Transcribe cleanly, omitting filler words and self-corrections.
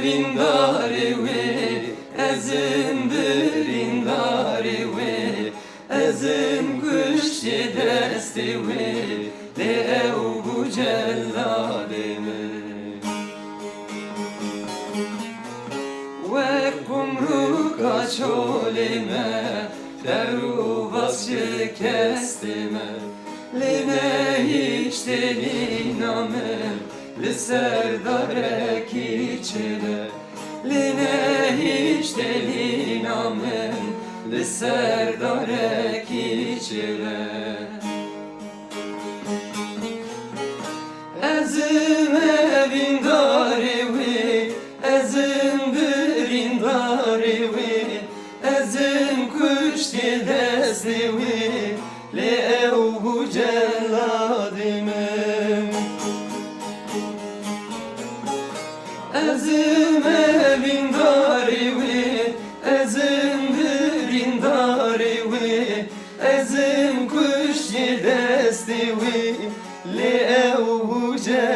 vindari we, ezim birindari we, ezim kuşçi desti we, le ev bu celladimi. Ve kumruka çolime, deru vasçı kestime, lime hiç delinamem, li serdare kiçile, line hiç delinamem, li serdare kiçile. Ezim evindari we, ezim birindari we, ezim kuşti desti we, li ev bu celladimim. Ezim evindari we, ezim birindari we, ezim kuşçi desti we, li ev bu celladimim.